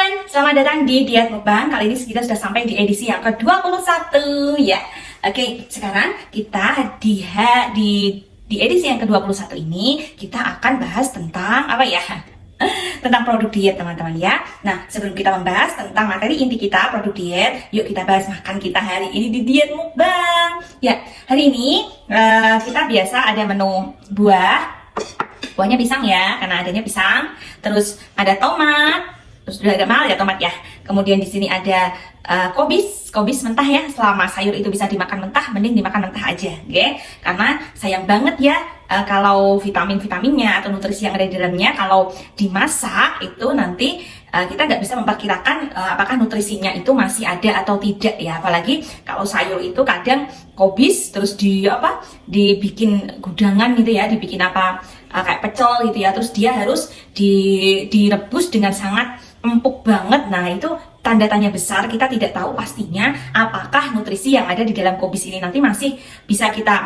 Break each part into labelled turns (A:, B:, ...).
A: Selamat datang di Diet Mukbang. Kali ini kita sudah sampai di edisi yang ke-21 ya. Oke, sekarang kita di edisi yang ke-21 ini kita akan bahas tentang apa ya? Tentang produk diet teman-teman ya. Nah, sebelum kita membahas tentang materi inti kita produk diet, yuk kita bahas makan kita hari ini di Diet Mukbang. Ya, hari ini kita biasa ada menu buahnya pisang ya, karena adanya pisang. Terus ada tomat. Terus udah agak mahal ya tomat ya. Kemudian di sini ada kobis mentah ya. Selama sayur itu bisa dimakan mentah, mending dimakan mentah aja, oke? Karena sayang banget ya kalau vitaminnya atau nutrisi yang ada di dalamnya kalau dimasak itu nanti kita nggak bisa memperkirakan apakah nutrisinya itu masih ada atau tidak ya. Apalagi kalau sayur itu kadang kobis terus dibikin gudangan gitu ya, dibikin kayak pecel gitu ya. Terus dia harus direbus dengan sangat empuk banget. Nah, itu tanda tanya besar. Kita tidak tahu pastinya apakah nutrisi yang ada di dalam kobis ini nanti masih bisa kita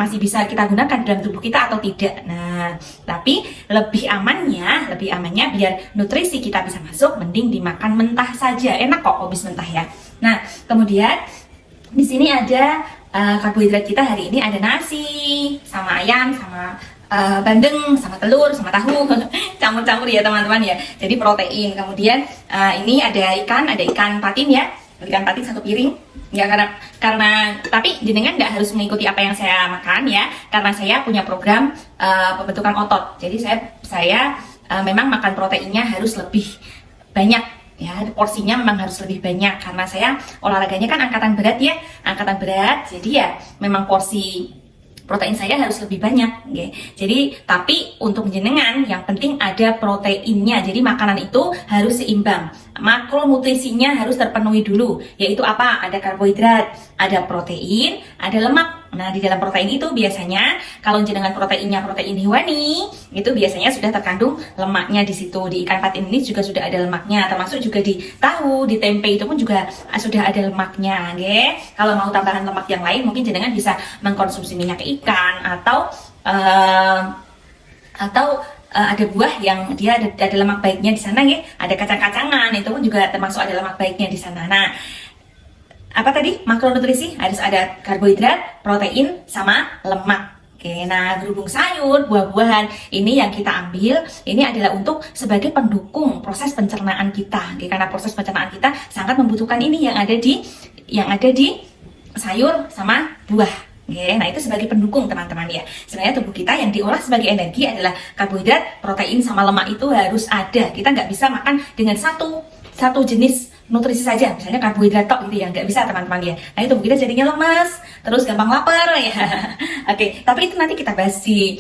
A: gunakan dalam tubuh kita atau tidak. Nah, tapi lebih amannya biar nutrisi kita bisa masuk, mending dimakan mentah saja. Enak kok kobis mentah ya. Nah, kemudian di sini ada karbohidrat kita hari ini ada nasi sama ayam sama bandeng sama telur sama tahu campur-campur ya teman-teman ya, jadi protein. Kemudian ini ada ikan patin ya, ikan patin 1 piring ya, karena tapi jenengan nggak harus mengikuti apa yang saya makan ya, karena saya punya program pembentukan otot. Jadi saya memang makan proteinnya harus lebih banyak ya, porsinya memang harus lebih banyak karena saya olahraganya kan angkatan berat, jadi ya memang porsi protein saya harus lebih banyak, okay. Jadi tapi untuk jenengan yang penting ada proteinnya. Jadi makanan itu harus seimbang, makronutrisinya harus terpenuhi dulu, yaitu apa? Ada karbohidrat, ada protein, ada lemak. Nah, di dalam protein itu biasanya kalau jenengan proteinnya protein hewani, itu biasanya sudah terkandung lemaknya di situ. Di ikan patin ini juga sudah ada lemaknya, termasuk juga di tahu, di tempe itu pun juga sudah ada lemaknya, okay? Kalau mau tambahan lemak yang lain, mungkin jenengan bisa mengkonsumsi minyak ikan atau ada buah yang dia ada lemak baiknya di sana ya. Ada kacang-kacangan, itu pun juga termasuk ada lemak baiknya di sana. Nah, apa tadi? Makronutrisi harus ada karbohidrat, protein, sama lemak. Oke, nah berhubung sayur, buah-buahan ini yang kita ambil, ini adalah untuk sebagai pendukung proses pencernaan kita. Oke, karena proses pencernaan kita sangat membutuhkan ini yang ada di sayur sama buah. Oke, nah itu sebagai pendukung teman-teman ya. Sebenarnya tubuh kita yang diolah sebagai energi adalah karbohidrat, protein, sama lemak itu harus ada. Kita nggak bisa makan dengan satu jenis nutrisi saja, misalnya karbohidrat tok gitu ya, nggak bisa teman-teman ya. Nah itu kita jadinya lemas, terus gampang lapar ya. Oke, tapi itu nanti kita bahas di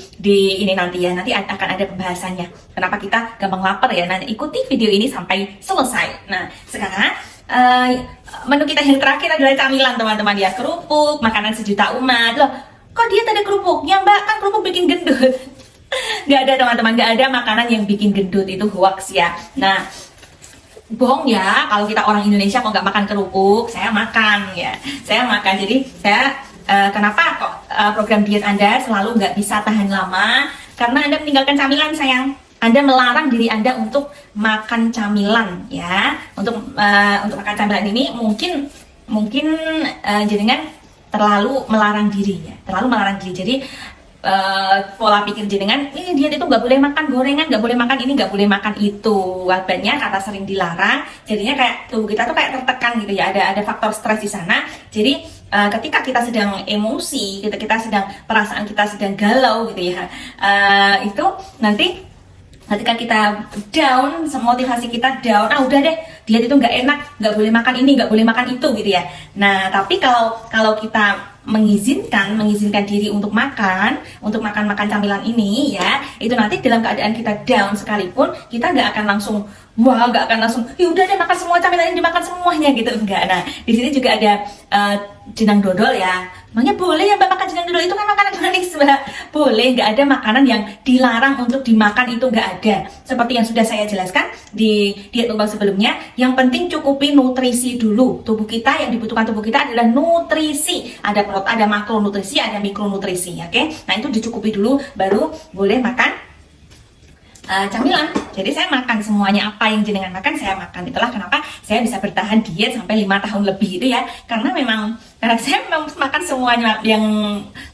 A: ini nanti ya, nanti akan ada pembahasannya. Kenapa kita gampang lapar ya? Nanti ikuti video ini sampai selesai. Nah sekarang menu kita yang terakhir adalah camilan teman-teman ya, kerupuk, makanan sejuta umat. Loh, kok diet ada kerupuknya mbak? Kan kerupuk bikin gendut. Nggak ada teman-teman, nggak ada makanan yang bikin gendut, itu hoax ya. Nah, bohong ya kalau kita orang Indonesia kok nggak makan kerupuk. Saya makan ya, jadi saya kenapa kok program diet Anda selalu nggak bisa tahan lama? Karena Anda meninggalkan camilan sayang. Anda melarang diri Anda untuk makan camilan ya, untuk makan camilan ini mungkin jenengan terlalu melarang diri ya, jadi pola pikir jenengan ini diet itu nggak boleh makan gorengan, nggak boleh makan ini, nggak boleh makan itu. Akibatnya karena sering dilarang, jadinya kayak tubuh kita tuh kayak tertekan gitu ya, ada faktor stres di sana. Jadi ketika kita sedang emosi, kita sedang perasaan kita sedang galau gitu ya, itu nanti ketika kita down, motivasi kita down, udah deh diet itu nggak enak, nggak boleh makan ini, nggak boleh makan itu gitu ya. Nah tapi kalau kita mengizinkan diri untuk makan camilan ini ya, itu nanti dalam keadaan kita down sekalipun kita nggak akan langsung ya udah deh makan semua camilan ini, dimakan semuanya gitu, enggak. Nah di sini juga ada jenang dodol ya. Makanya boleh ya mbak makan jenang dodol, itu kan makanan manis mbak, boleh. Nggak ada makanan yang dilarang untuk dimakan, itu nggak ada. Seperti yang sudah saya jelaskan di diet mukbang sebelumnya, yang penting cukupi nutrisi dulu. Yang dibutuhkan tubuh kita adalah nutrisi, ada makronutrisi, ada mikronutrisi, oke? Nah itu dicukupi dulu baru boleh makan camilan. Jadi saya makan semuanya, apa yang jenengan makan saya makan. Itulah kenapa saya bisa bertahan diet sampai 5 tahun lebih itu ya. Karena saya memang makan semuanya yang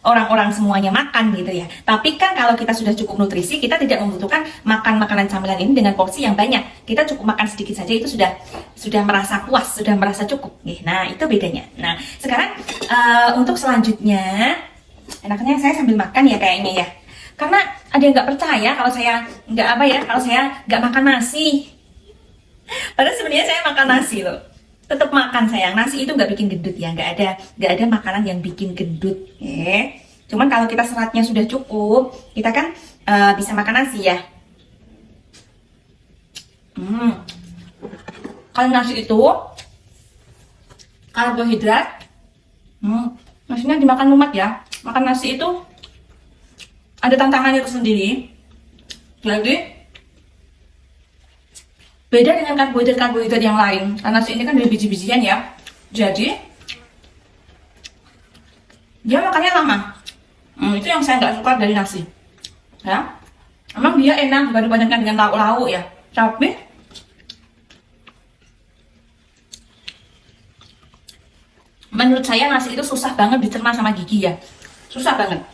A: orang-orang semuanya makan gitu ya. Tapi kan kalau kita sudah cukup nutrisi, kita tidak membutuhkan makan makanan camilan ini dengan porsi yang banyak. Kita cukup makan sedikit saja itu sudah merasa puas, sudah merasa cukup. Nah, itu bedanya. Nah, sekarang untuk selanjutnya enaknya saya sambil makan ya kayaknya ya. Karena ada yang nggak percaya kalau saya nggak makan nasi. Padahal sebenarnya saya makan nasi loh. Tetap makan sayang. Nasi itu nggak bikin gendut ya. Nggak ada makanan yang bikin gendut. Cuman kalau kita seratnya sudah cukup, kita kan bisa makan nasi ya. Kalau nasi itu karbohidrat, nasinya dimakan lumat ya. Makan nasi itu ada tantangannya tersendiri. Jadi beda dengan karbohidrat yang lain. Karena nasi ini kan dari biji-bijian ya. Jadi dia makannya lama. Itu yang saya nggak suka dari nasi. Ya, emang dia enak dibandingkan dengan lauk-lauk ya. Tapi menurut saya nasi itu susah banget dicerna sama gigi ya. Susah banget.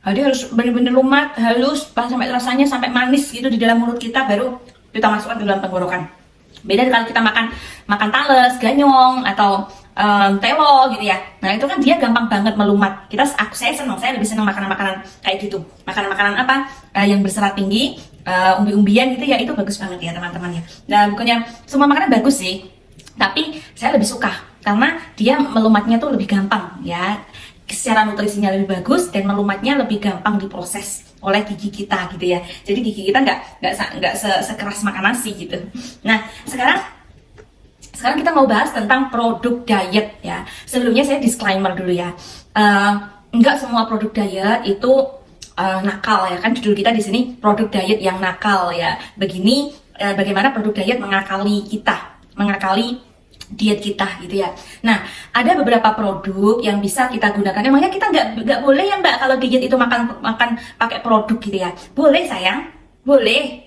A: Jadi harus benar-benar lumat, halus, sampai rasanya sampai manis gitu di dalam mulut kita, baru kita masukkan ke dalam tenggorokan. Beda kalau kita makan tales, ganyong atau telo gitu ya. Nah itu kan dia gampang banget melumat. Saya lebih senang makanan-makanan kayak gitu. Makanan-makanan apa yang berserat tinggi, umbi-umbian gitu ya, itu bagus banget ya teman-teman ya. Nah bukannya semua makanan bagus sih, tapi saya lebih suka karena dia melumatnya tuh lebih gampang ya. Secara nutrisinya lebih bagus dan melumatnya lebih gampang diproses oleh gigi kita gitu ya. Jadi gigi kita nggak sekeras makan nasi gitu. Nah sekarang kita mau bahas tentang produk diet ya. Sebelumnya saya disclaimer dulu ya. Nggak semua produk diet itu nakal ya, kan judul kita di sini produk diet yang nakal ya. Begini bagaimana produk diet mengakali diet kita gitu ya. Nah, ada beberapa produk yang bisa kita gunakan. Emangnya kita nggak boleh ya Mbak kalau diet itu makan pakai produk gitu ya? Boleh sayang, boleh.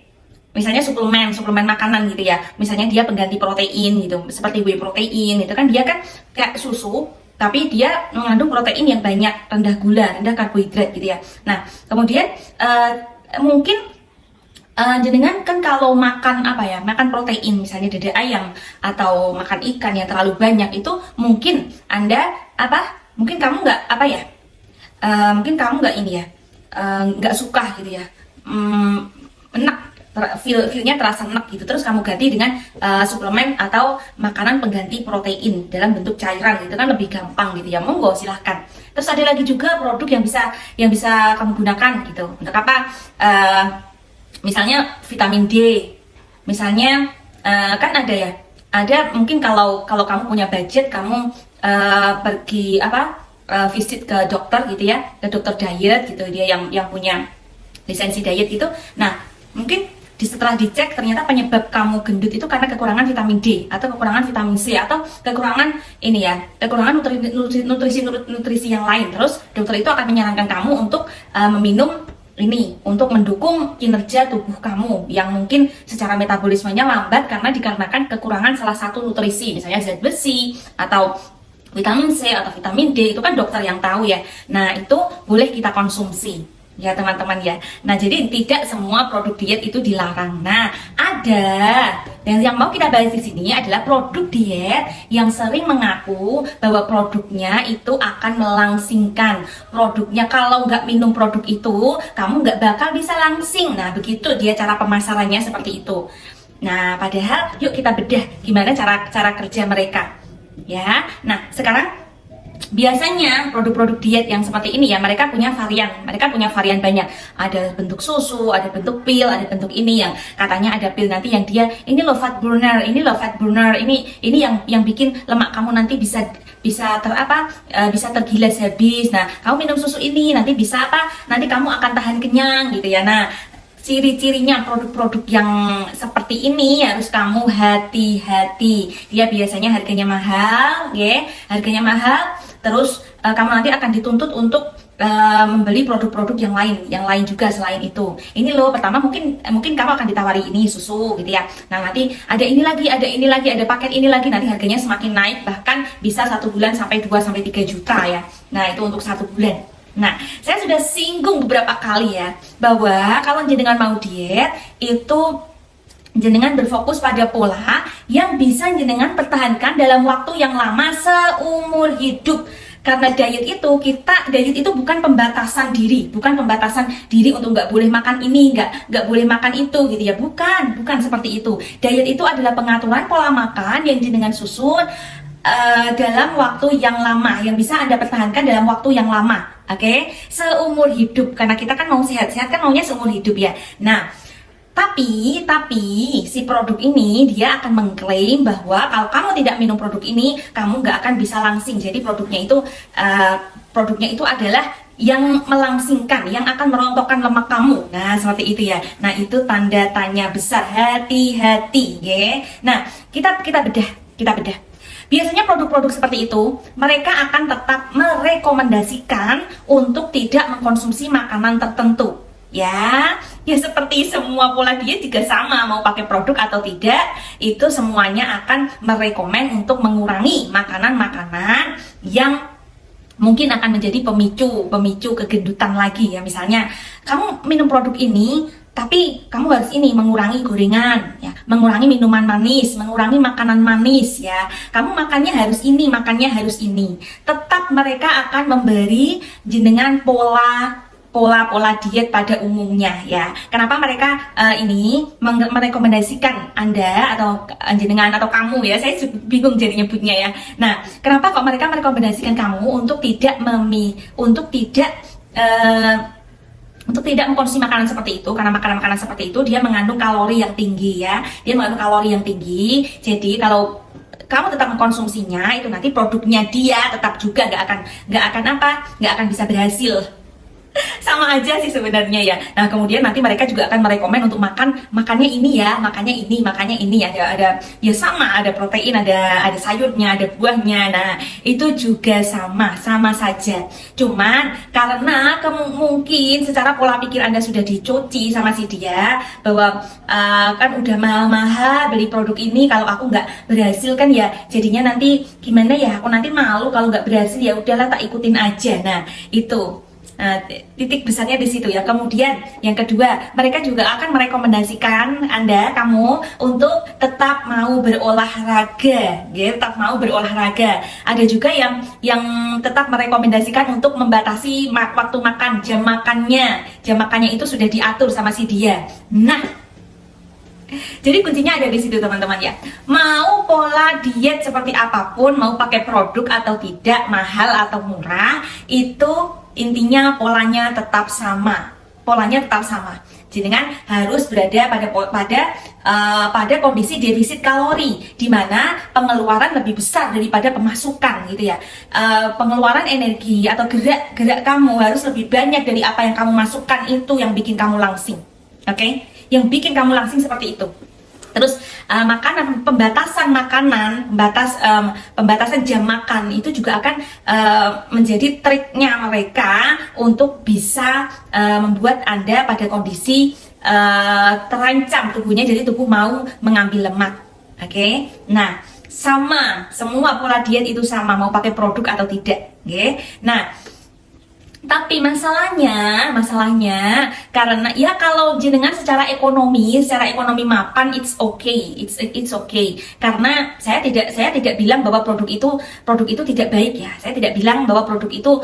A: Misalnya suplemen makanan gitu ya. Misalnya dia pengganti protein gitu, seperti whey protein itu kan dia kan kayak susu, tapi dia mengandung protein yang banyak, rendah gula, rendah karbohidrat gitu ya. Nah, kemudian mungkin jenengan kan kalau makan makan protein misalnya dada ayam atau makan ikan yang terlalu banyak itu mungkin mungkin kamu nggak suka gitu ya, enak, feelnya terasa enak gitu, terus kamu ganti dengan suplemen atau makanan pengganti protein dalam bentuk cairan, itu kan lebih gampang gitu ya, monggo silahkan. Terus ada lagi juga produk yang bisa kamu gunakan gitu untuk apa? Misalnya vitamin D, misalnya kan ada mungkin kalau kamu punya budget, kamu pergi visit ke dokter gitu ya, ke dokter diet gitu, dia yang punya lisensi diet gitu. Nah mungkin setelah dicek ternyata penyebab kamu gendut itu karena kekurangan vitamin D atau kekurangan vitamin C atau kekurangan nutrisi yang lain. Terus dokter itu akan menyarankan kamu untuk meminum ini untuk mendukung kinerja tubuh kamu yang mungkin secara metabolismenya lambat karena dikarenakan kekurangan salah satu nutrisi, misalnya zat besi atau vitamin C atau vitamin D, itu kan dokter yang tahu ya. Nah itu boleh kita konsumsi ya teman-teman ya. Nah jadi tidak semua produk diet itu dilarang. Nah ada, dan yang mau kita bahas di sini adalah produk diet yang sering mengaku bahwa produknya itu akan melangsingkan. Produknya kalau nggak minum produk itu kamu nggak bakal bisa langsing. Nah begitu dia cara pemasarannya seperti itu. Nah padahal yuk kita bedah gimana cara kerja mereka ya. Nah sekarang biasanya produk-produk diet yang seperti ini ya, mereka punya varian banyak. Ada bentuk susu, ada bentuk pil, ada bentuk ini yang katanya ada pil nanti yang dia ini low fat burner, ini yang bikin lemak kamu nanti bisa tergilas habis. Nah, kamu minum susu ini nanti bisa nanti kamu akan tahan kenyang gitu ya. Nah, ciri-cirinya produk-produk yang seperti ini harus kamu hati-hati. Dia biasanya harganya mahal, ya. Harganya mahal. Terus kamu nanti akan dituntut untuk membeli produk-produk yang lain juga selain itu. Ini loh, pertama mungkin kamu akan ditawari ini susu gitu ya. Nah, nanti ada ini lagi, ada paket ini lagi, nanti harganya semakin naik, bahkan bisa 1 bulan sampai 2 sampai 3 juta ya. Nah, itu untuk 1 bulan. Nah, saya sudah singgung beberapa kali ya, bahwa kalau jenengan mau diet, itu jenengan berfokus pada pola yang bisa jenengan pertahankan dalam waktu yang lama seumur hidup. Karena diet itu bukan pembatasan diri, untuk nggak boleh makan ini, nggak boleh makan itu gitu ya, bukan seperti itu. Diet itu adalah pengaturan pola makan yang jenengan susun dalam waktu yang lama, yang bisa Anda pertahankan dalam waktu yang lama, oke? Seumur hidup, karena kita kan mau sehat-sehat, kan maunya seumur hidup ya. Nah, tapi si produk ini dia akan mengklaim bahwa kalau kamu tidak minum produk ini, kamu nggak akan bisa langsing. Jadi produknya itu adalah yang melangsingkan, yang akan merontokkan lemak kamu. Nah, seperti itu ya. Nah, itu tanda tanya besar, hati-hati, ya. Nah, kita bedah. Biasanya produk-produk seperti itu, mereka akan tetap merekomendasikan untuk tidak mengkonsumsi makanan tertentu. Ya seperti semua pola diet juga sama, mau pakai produk atau tidak, itu semuanya akan merekomen untuk mengurangi makanan-makanan yang mungkin akan menjadi pemicu kegendutan lagi ya. Misalnya, kamu minum produk ini, tapi kamu harus mengurangi gorengan ya, mengurangi minuman manis, mengurangi makanan manis ya. Kamu makannya harus ini. Tetap mereka akan memberi jenengan pola diet pada umumnya ya. Kenapa mereka merekomendasikan Anda atau jenengan atau kamu ya? Saya bingung jadi nyebutnya ya. Nah, kenapa kok mereka merekomendasikan kamu untuk tidak mengkonsumsi makanan seperti itu? Karena makanan-makanan seperti itu dia mengandung kalori yang tinggi ya. Jadi kalau kamu tetap mengkonsumsinya, itu nanti produknya dia tetap juga nggak akan bisa berhasil. Sama aja sih sebenarnya ya. Nah, kemudian nanti mereka juga akan merekomen untuk makannya ini ya, makannya ini ada ya, sama ada protein, ada sayurnya, ada buahnya. Nah, itu juga sama saja. Cuman karena mungkin secara pola pikir Anda sudah dicuci sama si dia bahwa kan udah mahal-mahal beli produk ini, kalau aku nggak berhasil kan ya jadinya nanti gimana ya, aku nanti malu kalau nggak berhasil, ya udahlah tak ikutin aja. Nah, itu titik besarnya di situ ya. Kemudian yang kedua, mereka juga akan merekomendasikan kamu untuk tetap mau berolahraga, ya, Ada juga yang tetap merekomendasikan untuk membatasi waktu makan, jam makannya itu sudah diatur sama si dia. Nah, jadi kuncinya ada di situ teman-teman ya. Mau pola diet seperti apapun, mau pakai produk atau tidak, mahal atau murah, itu intinya polanya tetap sama. Jenengan harus berada pada kondisi defisit kalori, di mana pengeluaran lebih besar daripada pemasukan gitu ya. Pengeluaran energi atau gerak kamu harus lebih banyak dari apa yang kamu masukkan, itu yang bikin kamu langsing. Oke? Yang bikin kamu langsing seperti itu. Terus pembatasan jam makan itu juga akan menjadi triknya mereka untuk bisa membuat Anda pada kondisi terancam tubuhnya, jadi tubuh mau mengambil lemak. Oke? Nah, semua pola diet itu sama, mau pakai produk atau tidak. Oke? Nah, tapi masalahnya karena ya kalau jenengan secara ekonomi mapan, it's okay. Karena saya tidak bilang bahwa produk itu tidak baik ya. Saya tidak bilang bahwa produk itu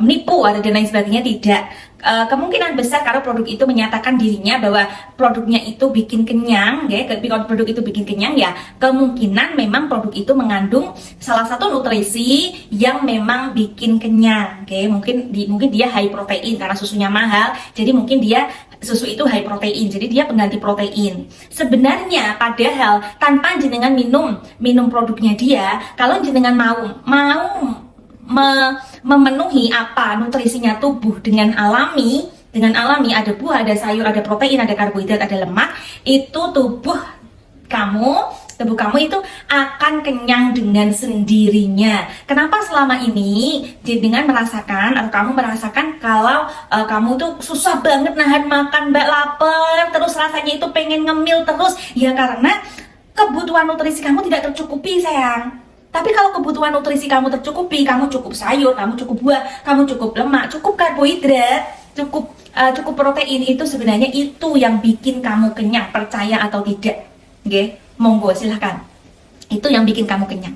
A: menipu atau dan lain sebagainya, tidak. Kemungkinan besar kalau produk itu menyatakan dirinya bahwa produknya itu bikin kenyang ya, produk itu bikin kenyang ya, kemungkinan memang produk itu mengandung salah satu nutrisi yang memang bikin kenyang. Oke, mungkin dia high protein karena susunya mahal, jadi mungkin susu itu high protein, jadi dia pengganti protein. Sebenarnya padahal tanpa jenengan minum produknya dia, kalau jenengan mau memenuhi nutrisinya tubuh dengan alami, ada buah, ada sayur, ada protein, ada karbohidrat, ada lemak, itu tubuh kamu Tubuh kamu itu akan kenyang dengan sendirinya. Kenapa selama ini dengan merasakan atau kamu merasakan kalau kamu tuh susah banget nahan makan, Mbak, lapar, terus rasanya itu pengen ngemil terus, ya karena kebutuhan nutrisi kamu tidak tercukupi, sayang. Tapi kalau kebutuhan nutrisi kamu tercukupi, kamu cukup sayur, kamu cukup buah, kamu cukup lemak, cukup karbohidrat, cukup protein, itu sebenarnya itu yang bikin kamu kenyang, percaya atau tidak. Oke, monggo silahkan. Itu yang bikin kamu kenyang,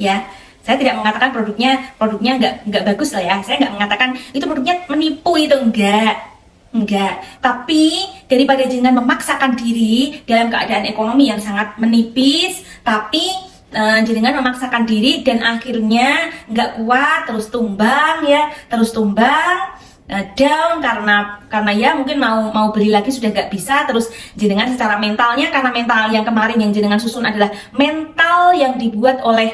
A: ya. Saya tidak mengatakan produknya nggak bagus lah ya. Saya nggak mengatakan itu produknya menipu, itu enggak. Tapi daripada jenengan memaksakan diri dalam keadaan ekonomi yang sangat menipis, tapi jenengan memaksakan diri dan akhirnya nggak kuat, terus tumbang, down karena ya mungkin mau beli lagi sudah nggak bisa. Terus jenengan secara mentalnya, karena mental yang kemarin yang jenengan susun adalah mental yang dibuat oleh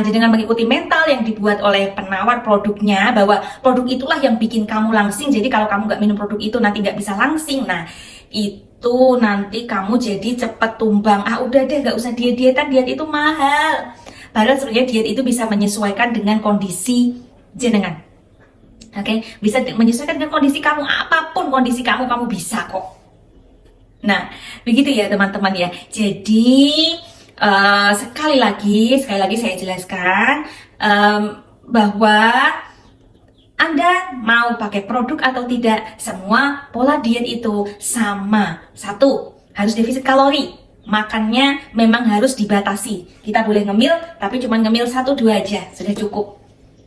A: jenengan mengikuti mental yang dibuat oleh penawar produknya, bahwa produk itulah yang bikin kamu langsing. Jadi kalau kamu nggak minum produk itu nanti nggak bisa langsing. Nah itu nanti kamu jadi cepet tumbang. Udah deh, nggak usah diet-dietan, diet itu mahal. Padahal sebenarnya diet itu bisa menyesuaikan dengan kondisi jenengan. Oke, bisa menyesuaikan dengan kondisi kamu, apapun kondisi kamu bisa kok. Nah, begitu ya teman-teman ya. Jadi sekali lagi saya jelaskan bahwa Anda mau pakai produk atau tidak, semua pola diet itu sama. Satu, harus defisit kalori. Makannya memang harus dibatasi. Kita boleh ngemil, tapi cuma ngemil 1-2 aja, sudah cukup.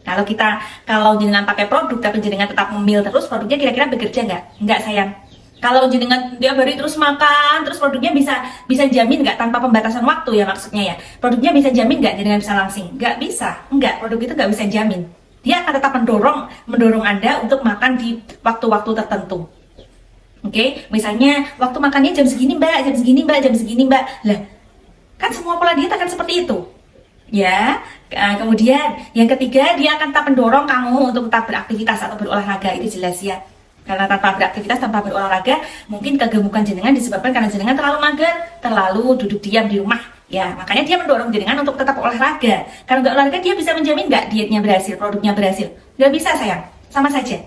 A: Kalau jenengan pakai produk tapi jenengan tetap ngemil terus, produknya kira-kira bekerja nggak? Nggak, sayang. Kalau jenengan tiap hari terus makan, terus produknya bisa jamin nggak tanpa pembatasan waktu ya, maksudnya ya? Produknya bisa jamin nggak jenengan bisa langsing? Nggak bisa, nggak. Produk itu nggak bisa jamin. Dia akan tetap mendorong Anda untuk makan di waktu-waktu tertentu. Oke, misalnya waktu makannya jam segini mbak, jam segini mbak. Lah, kan semua pola diet akan seperti itu. Ya, kemudian yang ketiga, dia akan tetap mendorong kamu untuk tetap beraktivitas atau berolahraga, itu jelas ya. Karena tanpa beraktivitas, tanpa berolahraga, mungkin kegemukan jenengan disebabkan karena jenengan terlalu mager, terlalu duduk diam di rumah. Ya, makanya dia mendorong jenengan untuk tetap olahraga. Kalau nggak olahraga, dia bisa menjamin nggak dietnya berhasil, produknya berhasil? Nggak bisa, sayang. Sama saja.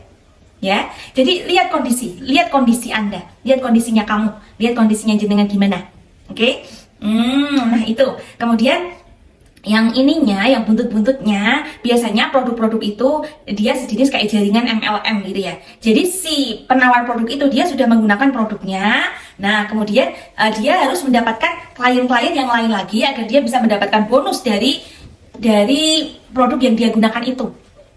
A: Ya, jadi lihat kondisi Anda, lihat kondisinya kamu, lihat kondisinya jenengan gimana. Oke? Nah itu. Kemudian yang ininya, yang buntut-buntutnya, biasanya produk-produk itu dia sejenis kayak jaringan MLM gitu ya. Jadi si penawar produk itu dia sudah menggunakan produknya. Nah kemudian dia harus mendapatkan klien-klien yang lain lagi agar dia bisa mendapatkan bonus dari produk yang dia gunakan itu.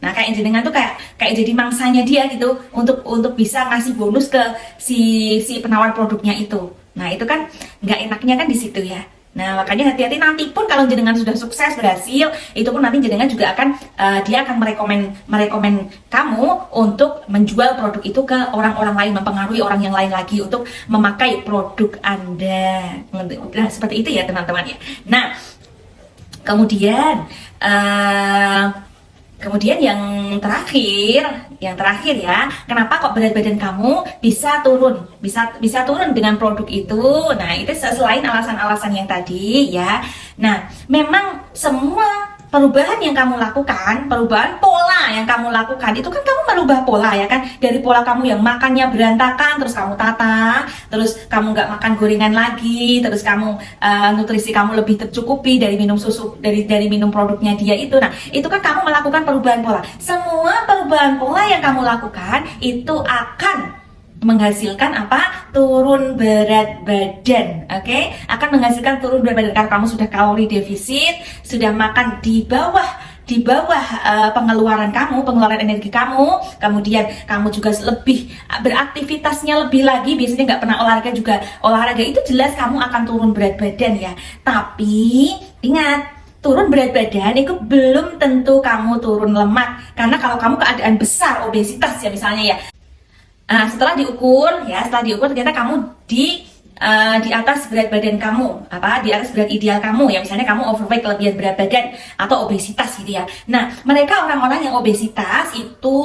A: Nah kayak jenengan tuh kayak jadi mangsanya dia gitu untuk bisa ngasih bonus ke si penawar produknya itu. Nah itu kan nggak enaknya kan di situ ya. Nah makanya hati-hati, nanti pun kalau jenengan sudah sukses berhasil, itu pun nanti jenengan juga akan dia akan merekomen kamu untuk menjual produk itu ke orang-orang lain, mempengaruhi orang yang lain lagi untuk memakai produk Anda. Nah seperti itu ya teman-teman ya. Nah kemudian yang terakhir ya, kenapa kok berat badan kamu bisa turun dengan produk itu? Nah, itu selain alasan-alasan yang tadi ya. Nah, memang semua perubahan yang kamu lakukan, perubahan pola yang kamu lakukan, itu kan kamu merubah pola ya kan. Dari pola kamu yang makannya berantakan, terus kamu tata, terus kamu nggak makan gorengan lagi, terus kamu nutrisi kamu lebih tercukupi dari minum susu, dari minum produknya dia itu. Nah itu kan kamu melakukan perubahan pola. Semua perubahan pola yang kamu lakukan itu akan menghasilkan apa? Turun berat badan. Oke? Akan menghasilkan turun berat badan karena kamu sudah kalori defisit, sudah makan di bawah pengeluaran energi kamu. Kemudian kamu juga lebih beraktivitasnya lebih lagi, biasanya nggak pernah olahraga juga olahraga, itu jelas kamu akan turun berat badan ya. Tapi ingat, turun berat badan itu belum tentu kamu turun lemak. Karena kalau kamu keadaan besar, obesitas ya misalnya ya, setelah diukur ternyata kamu di atas berat badan kamu, di atas berat ideal kamu ya, misalnya kamu overweight, kelebihan berat badan atau obesitas gitu ya. Nah mereka orang-orang yang obesitas itu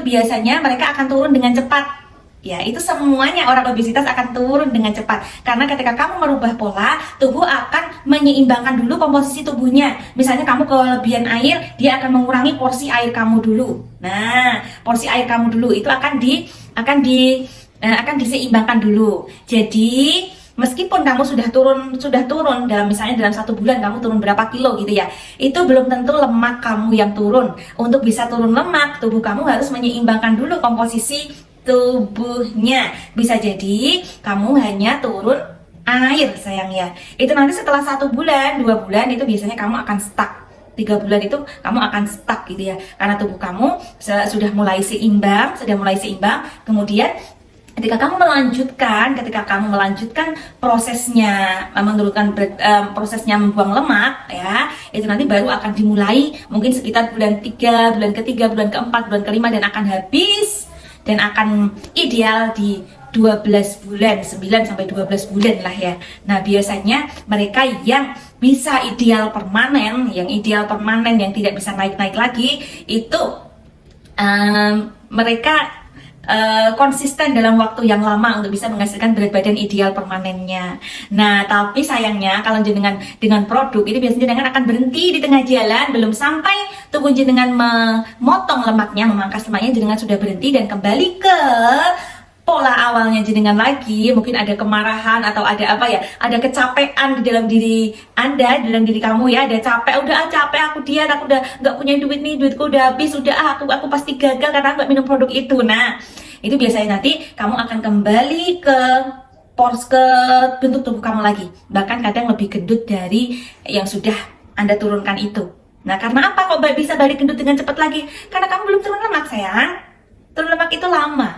A: biasanya mereka akan turun dengan cepat Ya, itu semuanya orang obesitas akan turun dengan cepat. Karena ketika kamu merubah pola, tubuh akan menyeimbangkan dulu komposisi tubuhnya. Misalnya kamu kelebihan air, dia akan mengurangi porsi air kamu dulu. Nah, porsi air kamu dulu itu akan diseimbangkan dulu. Jadi, meskipun kamu sudah turun dalam misalnya dalam 1 bulan kamu turun berapa kilo gitu ya, itu belum tentu lemak kamu yang turun. Untuk bisa turun lemak, tubuh kamu harus menyeimbangkan dulu komposisi tubuhnya. Bisa jadi kamu hanya turun air sayang ya. Itu nanti setelah 1 bulan, 2 bulan itu biasanya kamu akan stuck. 3 bulan itu kamu akan stuck gitu ya. Karena tubuh kamu sudah mulai seimbang, kemudian ketika kamu melanjutkan prosesnya prosesnya membuang lemak ya, itu nanti baru akan dimulai mungkin sekitar bulan 3, bulan ke-3, bulan ke-4, bulan ke-5 dan akan habis dan akan ideal di 12 bulan, 9 sampai 12 bulan lah ya. Nah, biasanya mereka yang bisa ideal permanen, yang tidak bisa naik-naik lagi, itu mereka konsisten dalam waktu yang lama untuk bisa menghasilkan berat badan ideal permanennya. Nah, tapi sayangnya kalau dengan produk ini biasanya jenengan akan berhenti di tengah jalan, belum sampai tubuh jenengan memotong lemaknya, memangkas lemaknya, jenengan sudah berhenti dan kembali ke pola awalnya jenengan lagi. Mungkin ada kemarahan atau ada ada kecapean di dalam diri Anda, di dalam diri kamu ya, ada capek, capek aku diet, aku udah nggak punya duit nih, duitku udah habis, aku pasti gagal karena nggak minum produk itu. Nah, itu biasanya nanti kamu akan kembali ke bentuk tubuh kamu lagi, bahkan kadang lebih gendut dari yang sudah Anda turunkan itu. Nah, karena apa kok bisa balik gendut dengan cepat lagi? Karena kamu belum turun lemak sayang. Turun lemak itu lama,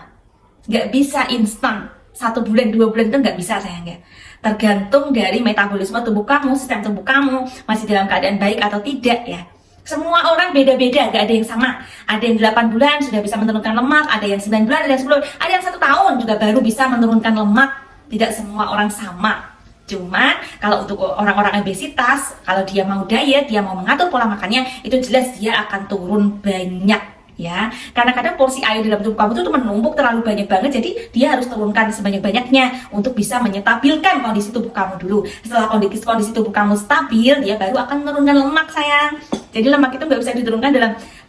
A: nggak bisa instan. 1 bulan, 2 bulan itu nggak bisa sayang ya. Tergantung dari metabolisme tubuh kamu, sistem tubuh kamu masih dalam keadaan baik atau tidak ya. Semua orang beda-beda, gak ada yang sama. Ada yang 8 bulan sudah bisa menurunkan lemak, ada yang 9 bulan, ada yang 10 bulan, ada yang 1 tahun juga baru bisa menurunkan lemak. Tidak semua orang sama. Cuman kalau untuk orang-orang obesitas, kalau dia mau diet, dia mau mengatur pola makannya, itu jelas dia akan turun banyak ya. Karena kadang porsi air dalam tubuh kamu itu menumpuk terlalu banyak banget, jadi dia harus turunkan sebanyak-banyaknya untuk bisa menyetabilkan kondisi tubuh kamu dulu. Setelah kondisi tubuh kamu stabil, dia baru akan menurunkan lemak sayang. Jadi lemak itu nggak bisa diturunkan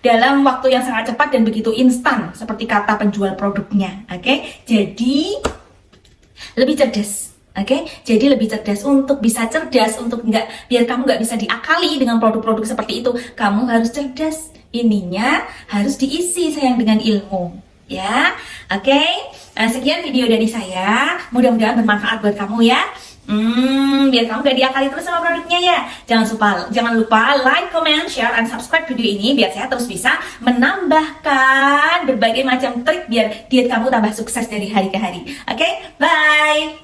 A: dalam waktu yang sangat cepat dan begitu instan seperti kata penjual produknya. Oke, jadi lebih cerdas. Oke, jadi lebih cerdas. Untuk bisa cerdas, biar kamu nggak bisa diakali dengan produk-produk seperti itu, kamu harus cerdas. Ininya harus diisi sayang dengan ilmu, ya. Oke, sekian video dari saya. Mudah-mudahan bermanfaat buat kamu ya. Biar kamu gak diakali terus sama produknya ya. Jangan lupa like, comment, share, and subscribe video ini biar saya terus bisa menambahkan berbagai macam trik biar diet kamu tambah sukses dari hari ke hari. Oke, bye.